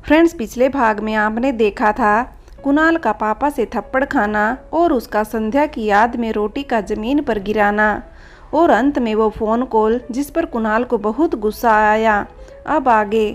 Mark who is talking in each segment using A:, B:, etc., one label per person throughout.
A: Friends, पिछले भाग में आपने देखा था कुणाल का पापा से थप्पड़ खाना और उसका संध्या की याद में रोटी का ज़मीन पर गिराना और अंत में वो फ़ोन कॉल जिस पर कुणाल को बहुत गुस्सा आया। अब आगे।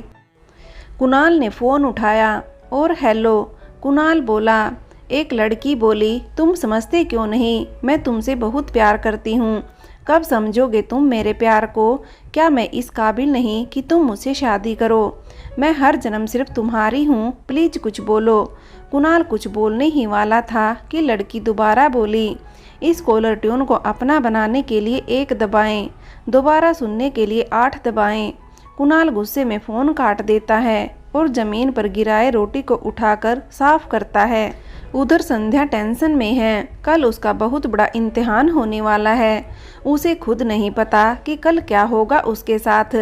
A: कुणाल ने फ़ोन उठाया और हेलो। कुणाल बोला। एक लड़की बोली, तुम समझते क्यों नहीं, मैं तुमसे बहुत प्यार करती हूँ। कब समझोगे तुम मेरे प्यार को? क्या मैं इस काबिल नहीं कि तुम मुझसे शादी करो? मैं हर जन्म सिर्फ तुम्हारी हूँ, प्लीज़ कुछ बोलो। कुणाल कुछ बोलने ही वाला था कि लड़की दोबारा बोली। इस कॉलर ट्यून को अपना बनाने के लिए 1 दबाएं, दोबारा सुनने के लिए 8 दबाएं। कुणाल गुस्से में फ़ोन काट देता है और ज़मीन पर गिराए रोटी को उठाकर साफ करता है। उधर संध्या टेंशन में है। कल उसका बहुत बड़ा इम्तिहान होने वाला है। उसे खुद नहीं पता कि कल क्या होगा उसके साथ।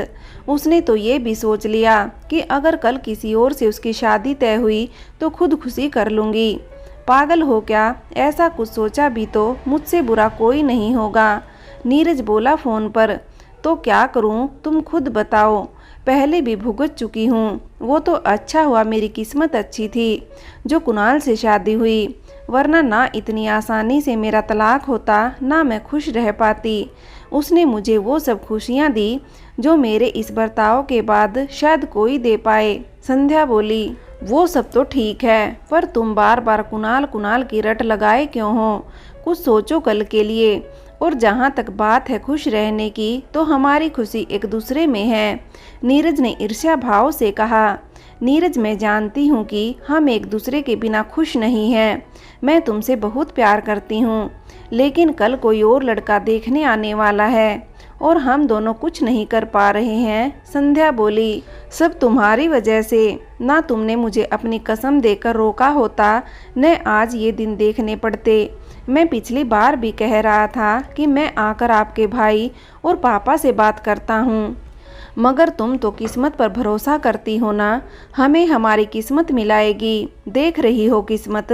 A: उसने तो ये भी सोच लिया कि अगर कल किसी और से उसकी शादी तय हुई तो खुद खुशी कर लूँगी। पागल हो क्या? ऐसा कुछ सोचा भी तो मुझसे बुरा कोई नहीं होगा। नीरज बोला फ़ोन पर। तो क्या करूं, तुम खुद बताओ। पहले भी भुगत चुकी हूँ। वो तो अच्छा हुआ मेरी किस्मत अच्छी थी जो कुणाल से शादी हुई, वरना ना इतनी आसानी से मेरा तलाक होता, ना मैं खुश रह पाती। उसने मुझे वो सब खुशियाँ दी जो मेरे इस बर्ताव के बाद शायद कोई दे पाए। संध्या बोली। वो सब तो ठीक है, पर तुम बार बार कुणाल कुणाल की रट लगाए क्यों हो? कुछ सोचो कल के लिए। और जहाँ तक बात है खुश रहने की, तो हमारी खुशी एक दूसरे में है। नीरज ने ईर्ष्या भाव से कहा। नीरज, मैं जानती हूँ कि हम एक दूसरे के बिना खुश नहीं हैं। मैं तुमसे बहुत प्यार करती हूँ, लेकिन कल कोई और लड़का देखने आने वाला है और हम दोनों कुछ नहीं कर पा रहे हैं। संध्या बोली। सब तुम्हारी वजह से। ना तुमने मुझे अपनी कसम देकर रोका होता, न आज ये दिन देखने पड़ते। मैं पिछली बार भी कह रहा था कि मैं आकर आपके भाई और पापा से बात करता हूँ, मगर तुम तो किस्मत पर भरोसा करती हो ना। हमें हमारी किस्मत मिलाएगी, देख रही हो किस्मत।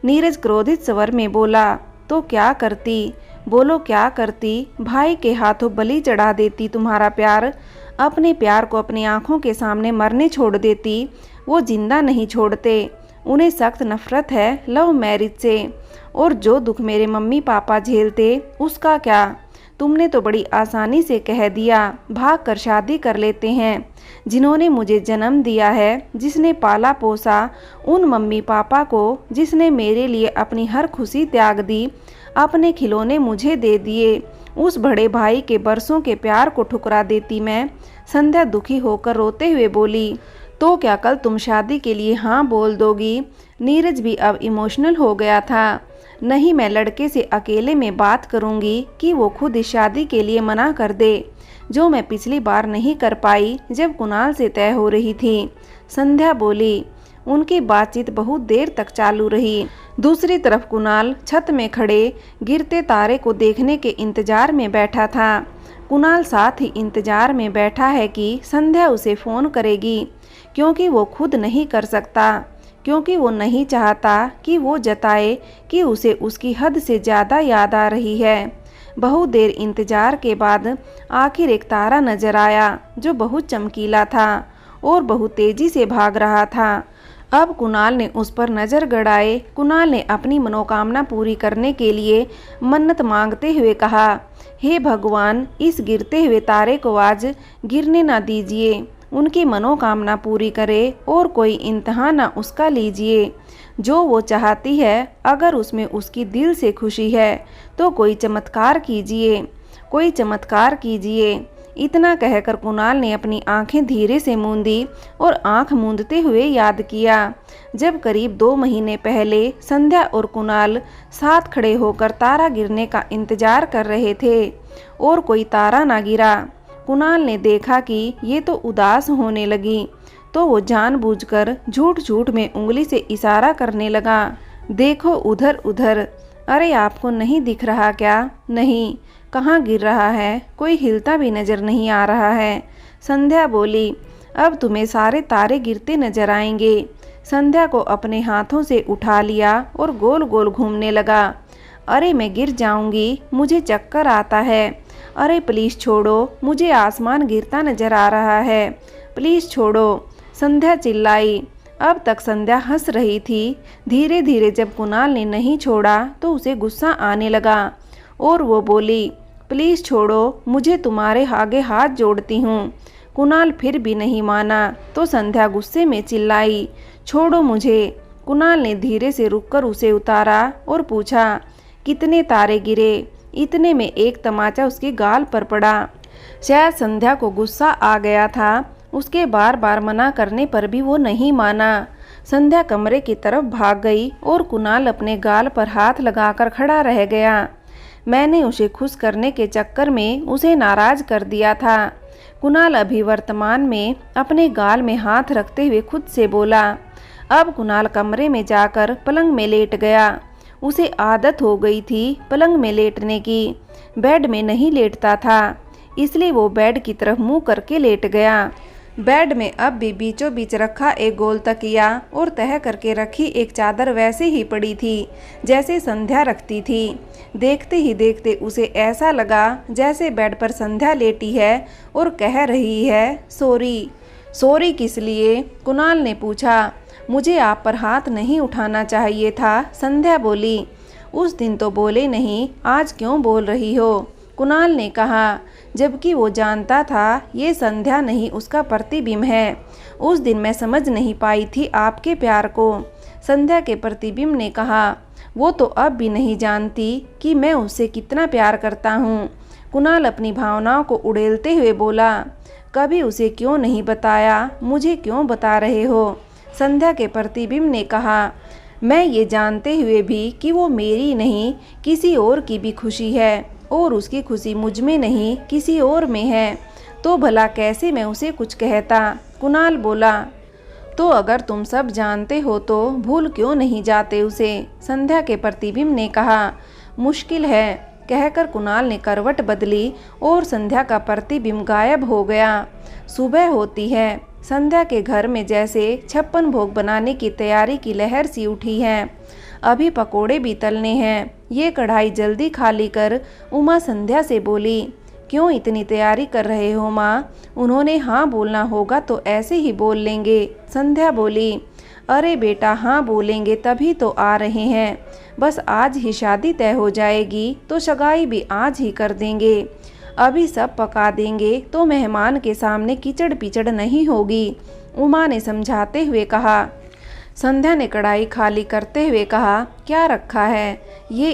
A: नीरज क्रोधित स्वर में बोला। तो क्या करती? बोलो क्या करती? भाई के हाथों बलि चढ़ा देती तुम्हारा प्यार। अपने प्यार को अपनी आंखों के सामने मरने छोड़ देती। वो जिंदा नहीं छोड़ते। उन्हें सख्त नफरत है लव मैरिज से। और जो दुख मेरे मम्मी पापा झेलते उसका क्या? तुमने तो बड़ी आसानी से कह दिया, भाग कर शादी कर लेते हैं। जिन्होंने मुझे जन्म दिया है, जिसने पाला पोसा उन मम्मी पापा को, जिसने मेरे लिए अपनी हर खुशी त्याग दी, अपने खिलौने मुझे दे दिए, उस बड़े भाई के बरसों के प्यार को ठुकरा देती मैं। संध्या दुखी होकर रोते हुए बोली। तो क्या कल तुम शादी के लिए हाँ बोल दोगी? नीरज भी अब इमोशनल हो गया था। नहीं, मैं लड़के से अकेले में बात करूंगी कि वो खुद इस शादी के लिए मना कर दे, जो मैं पिछली बार नहीं कर पाई जब कुणाल से तय हो रही थी। संध्या बोली। उनकी बातचीत बहुत देर तक चालू रही। दूसरी तरफ कुणाल छत में खड़े गिरते तारे को देखने के इंतजार में बैठा था। कुणाल साथ ही इंतजार में बैठा है कि संध्या उसे फ़ोन करेगी, क्योंकि वो खुद नहीं कर सकता, क्योंकि वो नहीं चाहता कि वो जताए कि उसे उसकी हद से ज़्यादा याद आ रही है। बहुत देर इंतजार के बाद आखिर एक तारा नजर आया जो बहुत चमकीला था और बहुत तेजी से भाग रहा था। अब कुणाल ने उस पर नज़र गड़ाए। कुणाल ने अपनी मनोकामना पूरी करने के लिए मन्नत मांगते हुए कहा, हे भगवान, इस गिरते हुए तारे को आज गिरने ना दीजिए। उनकी मनोकामना पूरी करे और कोई इम्तिहान ना उसका लीजिए। जो वो चाहती है, अगर उसमें उसकी दिल से खुशी है तो कोई चमत्कार कीजिए, कोई चमत्कार कीजिए। इतना कहकर कुणाल ने अपनी आंखें धीरे से मूंदी और आंख मूंदते हुए याद किया, जब करीब 2 महीने पहले संध्या और कुणाल साथ खड़े होकर तारा गिरने का इंतजार कर रहे थे और कोई तारा ना गिरा। कुणाल ने देखा कि ये तो उदास होने लगी, तो वो जानबूझकर झूठ झूठ में उंगली से इशारा करने लगा। देखो उधर उधर। अरे आपको नहीं दिख रहा क्या? नहीं, कहाँ गिर रहा है? कोई हिलता भी नजर नहीं आ रहा है। संध्या बोली। अब तुम्हें सारे तारे गिरते नजर आएंगे। संध्या को अपने हाथों से उठा लिया और गोल गोल घूमने लगा। अरे मैं गिर जाऊंगी, मुझे चक्कर आता है। अरे प्लीज़ छोड़ो, मुझे आसमान गिरता नजर आ रहा है, प्लीज़ छोड़ो। संध्या चिल्लाई। अब तक संध्या हंस रही थी। धीरे धीरे जब कुणाल ने नहीं छोड़ा तो उसे गुस्सा आने लगा और वो बोली, प्लीज़ छोड़ो, मुझे तुम्हारे आगे हाथ जोड़ती हूँ। कुणाल फिर भी नहीं माना तो संध्या गुस्से में चिल्लाई, छोड़ो मुझे। कुणाल ने धीरे से रुककर उसे उतारा और पूछा, कितने तारे गिरे? इतने में एक तमाचा उसके गाल पर पड़ा। शायद संध्या को गुस्सा आ गया था। उसके बार बार मना करने पर भी वो नहीं माना। संध्या कमरे की तरफ भाग गई और कुणाल अपने गाल पर हाथ लगाकर खड़ा रह गया। मैंने उसे खुश करने के चक्कर में उसे नाराज कर दिया था। कुणाल अभी वर्तमान में अपने गाल में हाथ रखते हुए खुद से बोला। अब कुणाल कमरे में जाकर पलंग में लेट गया। उसे आदत हो गई थी पलंग में लेटने की। बेड में नहीं लेटता था, इसलिए वो बेड की तरफ मुंह करके लेट गया। बेड में अब भी बीचों बीच रखा एक गोल तकिया और तह करके रखी एक चादर वैसे ही पड़ी थी जैसे संध्या रखती थी। देखते ही देखते उसे ऐसा लगा जैसे बेड पर संध्या लेटी है और कह रही है, सॉरी। सॉरी किस लिए? कुणाल ने पूछा। मुझे आप पर हाथ नहीं उठाना चाहिए था, संध्या बोली। उस दिन तो बोले नहीं, आज क्यों बोल रही हो? कुणाल ने कहा, जबकि वो जानता था ये संध्या नहीं उसका प्रतिबिंब है। उस दिन मैं समझ नहीं पाई थी आपके प्यार को। संध्या के प्रतिबिंब ने कहा, वो तो अब भी नहीं जानती कि मैं उससे कितना प्यार करता हूँ। कुणाल अपनी भावनाओं को उड़ेलते हुए बोला, कभी उसे क्यों नहीं बताया? मुझे क्यों बता रहे हो? संध्या के प्रतिबिंब ने कहा, मैं ये जानते हुए भी कि वो मेरी नहीं किसी और की भी खुशी है और उसकी खुशी मुझ में नहीं किसी और में है, तो भला कैसे मैं उसे कुछ कहता? कुणाल बोला, तो अगर तुम सब जानते हो तो भूल क्यों नहीं जाते उसे? संध्या के प्रतिबिंब ने कहा, मुश्किल है। कहकर कुणाल ने करवट बदली और संध्या का प्रतिबिंब गायब हो गया। सुबह होती है। संध्या के घर में जैसे 56 भोग बनाने की तैयारी की लहर सी उठी है। अभी पकोड़े भी तलने हैं। ये कढ़ाई जल्दी खाली कर। उमा संध्या से बोली, क्यों इतनी तैयारी कर रहे हो माँ? उन्होंने हाँ बोलना होगा तो ऐसे ही बोल लेंगे। संध्या बोली, अरे बेटा, हाँ बोलेंगे तभी तो आ रहे हैं। बस आज ही शादी तय हो जाएगी तो सगाई भी आज ही कर देंगे। अभी सब पका देंगे तो मेहमान के सामने कीचड़ पिचड़ नहीं होगी, उमा ने समझाते हुए कहा। संध्या ने कढ़ाई खाली करते हुए कहा, क्या रखा है? ये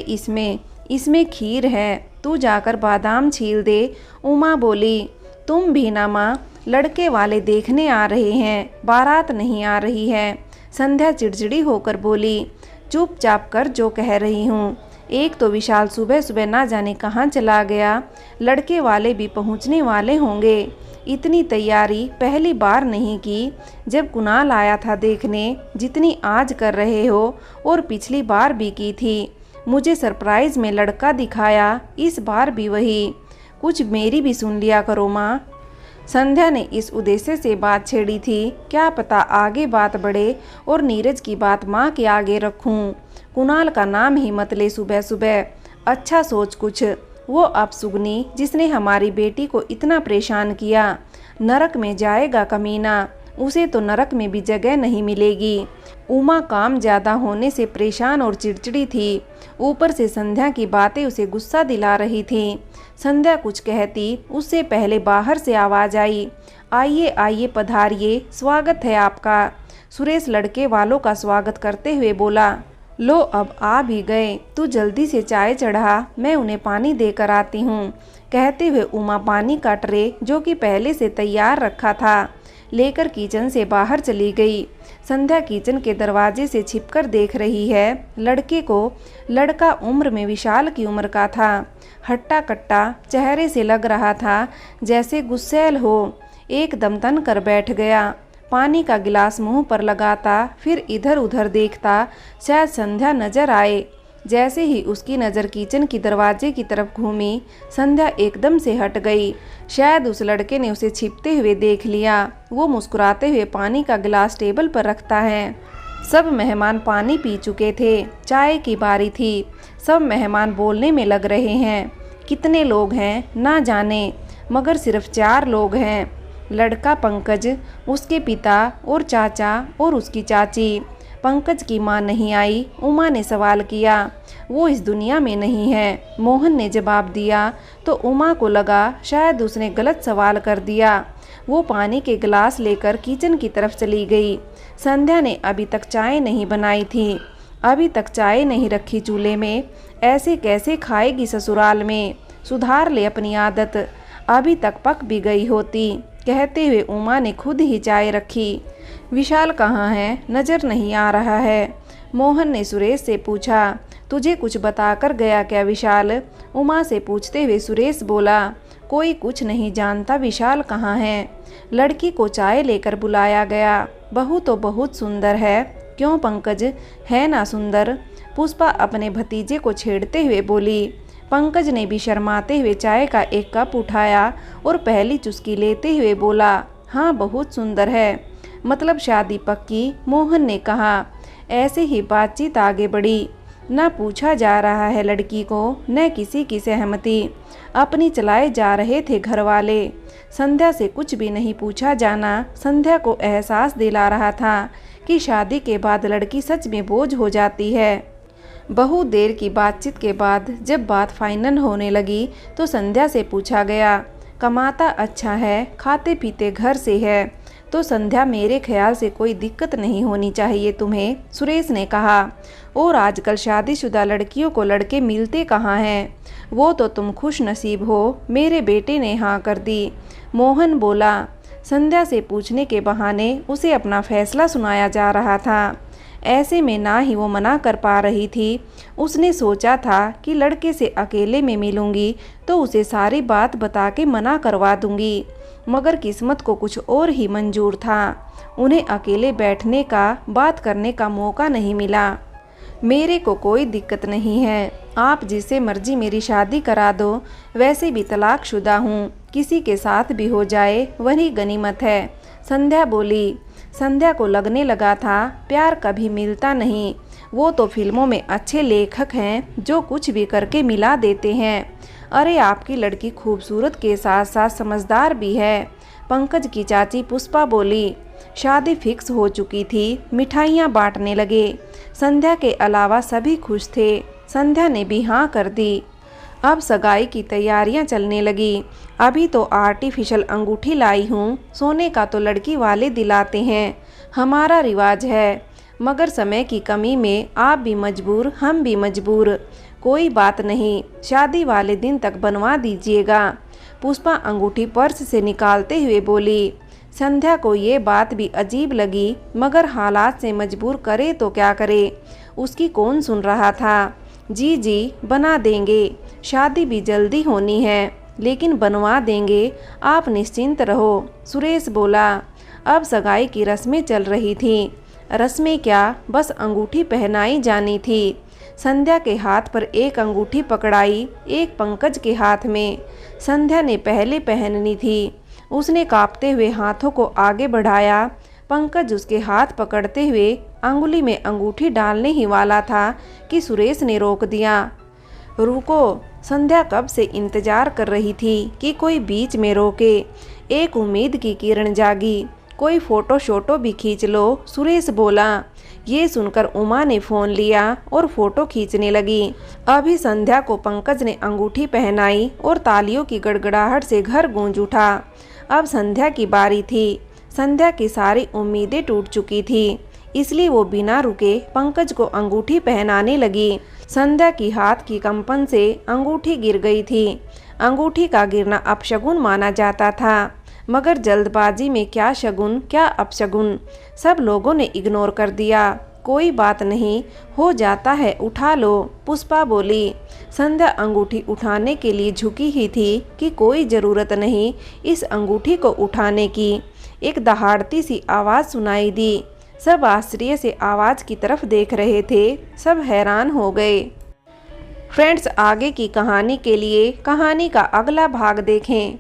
A: इसमें खीर है, तू जाकर बादाम छील दे। उमा बोली, तुम भी ना माँ, लड़के वाले देखने आ रहे हैं, बारात नहीं आ रही है। संध्या चिड़चिड़ी होकर बोली, चुपचाप कर जो कह रही हूँ। एक तो विशाल सुबह सुबह ना जाने कहाँ चला गया, लड़के वाले भी पहुँचने वाले होंगे। इतनी तैयारी पहली बार नहीं की जब कुणाल आया था देखने, जितनी आज कर रहे हो और पिछली बार भी की थी। मुझे सरप्राइज़ में लड़का दिखाया, इस बार भी वही। कुछ मेरी भी सुन लिया करो माँ। संध्या ने इस उद्देश्य से बात छेड़ी थी, क्या पता आगे बात बढ़े और नीरज की बात माँ के आगे रखूं। कुणाल का नाम ही मत ले सुबह सुबह। अच्छा सोच कुछ। वो अपसुगनी जिसने हमारी बेटी को इतना परेशान किया, नरक में जाएगा कमीना। उसे तो नरक में भी जगह नहीं मिलेगी। उमा काम ज़्यादा होने से परेशान और चिड़चिड़ी थी। ऊपर से संध्या की बातें उसे गुस्सा दिला रही थी। संध्या कुछ कहती उससे पहले बाहर से आवाज़ आई, आइए आइए पधारिए, स्वागत है आपका। सुरेश लड़के वालों का स्वागत करते हुए बोला, लो अब आ भी गए, तू जल्दी से चाय चढ़ा, मैं उन्हें पानी देकर आती हूँ। कहते हुए उमा पानी का ट्रे जो कि पहले से तैयार रखा था लेकर किचन से बाहर चली गई। संध्या किचन के दरवाजे से छिपकर देख रही है लड़के को। लड़का उम्र में विशाल की उम्र का था। हट्टा कट्टा चेहरे से लग रहा था जैसे गुस्सैल हो। एकदम तन कर बैठ गया। पानी का गिलास मुंह पर लगाता, फिर इधर उधर देखता, शायद संध्या नजर आए। जैसे ही उसकी नज़र किचन की दरवाजे की तरफ घूमी, संध्या एकदम से हट गई। शायद उस लड़के ने उसे छिपते हुए देख लिया। वो मुस्कुराते हुए पानी का गिलास टेबल पर रखता है। सब मेहमान पानी पी चुके थे, चाय की बारी थी। सब मेहमान बोलने में लग रहे हैं। कितने लोग हैं ना जाने, मगर सिर्फ 4 लोग हैं। लड़का पंकज, उसके पिता और चाचा और उसकी चाची। पंकज की मां नहीं आई? उमा ने सवाल किया। वो इस दुनिया में नहीं है, मोहन ने जवाब दिया। तो उमा को लगा शायद उसने गलत सवाल कर दिया। वो पानी के गिलास लेकर किचन की तरफ चली गई। संध्या ने अभी तक चाय नहीं बनाई थी, अभी तक चाय नहीं रखी चूल्हे में। ऐसे कैसे खाएगी ससुराल में? सुधार ले अपनी आदत, अभी तक पक भी गई होती। कहते हुए उमा ने खुद ही चाय रखी। विशाल कहाँ है? नज़र नहीं आ रहा है। मोहन ने सुरेश से पूछा। तुझे कुछ बताकर गया क्या विशाल? उमा से पूछते हुए सुरेश बोला। कोई कुछ नहीं जानता विशाल कहाँ है। लड़की को चाय लेकर बुलाया गया। बहू तो बहुत सुंदर है। क्यों पंकज, है ना सुंदर? पुष्पा अपने भतीजे को छेड़ते हुए बोली। पंकज ने भी शर्माते हुए चाय का एक कप उठाया और पहली चुस्की लेते हुए बोला, हाँ बहुत सुंदर है। मतलब शादी पक्की? मोहन ने कहा। ऐसे ही बातचीत आगे बढ़ी। न पूछा जा रहा है लड़की को, न किसी की सहमति। अपनी चलाए जा रहे थे घर वाले। संध्या से कुछ भी नहीं पूछा जाना संध्या को एहसास दिला रहा था कि शादी के बाद लड़की सच में बोझ हो जाती है। बहुत देर की बातचीत के बाद जब बात फाइनल होने लगी तो संध्या से पूछा गया, कमाता अच्छा है, खाते पीते घर से है, तो संध्या मेरे ख्याल से कोई दिक्कत नहीं होनी चाहिए तुम्हें, सुरेश ने कहा। और आजकल शादीशुदा लड़कियों को लड़के मिलते कहाँ हैं? वो तो तुम खुश नसीब हो, मेरे बेटे ने हाँ कर दी, मोहन बोला। संध्या से पूछने के बहाने उसे अपना फैसला सुनाया जा रहा था। ऐसे में ना ही वो मना कर पा रही थी। उसने सोचा था कि लड़के से अकेले में मिलूंगी तो उसे सारी बात बता के मना करवा दूंगी, मगर किस्मत को कुछ और ही मंजूर था। उन्हें अकेले बैठने का, बात करने का मौका नहीं मिला। मेरे को कोई दिक्कत नहीं है, आप जिससे मर्जी मेरी शादी करा दो, वैसे भी तलाकशुदा हूँ, किसी के साथ भी हो जाए वही गनीमत है, संध्या बोली। संध्या को लगने लगा था प्यार कभी मिलता नहीं, वो तो फिल्मों में अच्छे लेखक हैं जो कुछ भी करके मिला देते हैं। अरे आपकी लड़की खूबसूरत के साथ साथ समझदार भी है, पंकज की चाची पुष्पा बोली। शादी फिक्स हो चुकी थी, मिठाइयाँ बांटने लगे। संध्या के अलावा सभी खुश थे। संध्या ने भी हाँ कर दी। अब सगाई की तैयारियां चलने लगी। अभी तो आर्टिफिशियल अंगूठी लाई हूँ, सोने का तो लड़की वाले दिलाते हैं, हमारा रिवाज है, मगर समय की कमी में आप भी मजबूर, हम भी मजबूर। कोई बात नहीं, शादी वाले दिन तक बनवा दीजिएगा, पुष्पा अंगूठी पर्स से निकालते हुए बोली। संध्या को ये बात भी अजीब लगी, मगर हालात से मजबूर करे तो क्या करे, उसकी कौन सुन रहा था। जी जी बना देंगे, शादी भी जल्दी होनी है, लेकिन बनवा देंगे, आप निश्चिंत रहो, सुरेश बोला। अब सगाई की रस्में चल रही थी। रस्में क्या, बस अंगूठी पहनाई जानी थी। संध्या के हाथ पर एक अंगूठी पकड़ाई, एक पंकज के हाथ में। संध्या ने पहले पहननी थी। उसने कांपते हुए हाथों को आगे बढ़ाया। पंकज उसके हाथ पकड़ते हुए अंगुली में अंगूठी डालने ही वाला था कि सुरेश ने रोक दिया। रुको, संध्या कब से इंतजार कर रही थी कि कोई बीच में रोके। एक उम्मीद की किरण जागी, कोई फोटो शोटो भी खींच लो, सुरेश बोला। ये सुनकर उमा ने फ़ोन लिया और फोटो खींचने लगी। अभी संध्या को पंकज ने अंगूठी पहनाई और तालियों की गड़गड़ाहट से घर गूंज उठा। अब संध्या की बारी थी। संध्या की सारी उम्मीदें टूट चुकी थी, इसलिए वो बिना रुके पंकज को अंगूठी पहनाने लगी। संध्या की हाथ की कंपन से अंगूठी गिर गई थी। अंगूठी का गिरना अपशगुन माना जाता था, मगर जल्दबाजी में क्या शगुन क्या अपशगुन, सब लोगों ने इग्नोर कर दिया। कोई बात नहीं, हो जाता है, उठा लो, पुष्पा बोली। संध्या अंगूठी उठाने के लिए झुकी ही थी कि कोई ज़रूरत नहीं इस अंगूठी को उठाने की। एक दहाड़ती सी आवाज़ सुनाई दी। सब आश्चर्य से आवाज़ की तरफ देख रहे थे। सब हैरान हो गए। फ्रेंड्स, आगे की कहानी के लिए कहानी का अगला भाग देखें।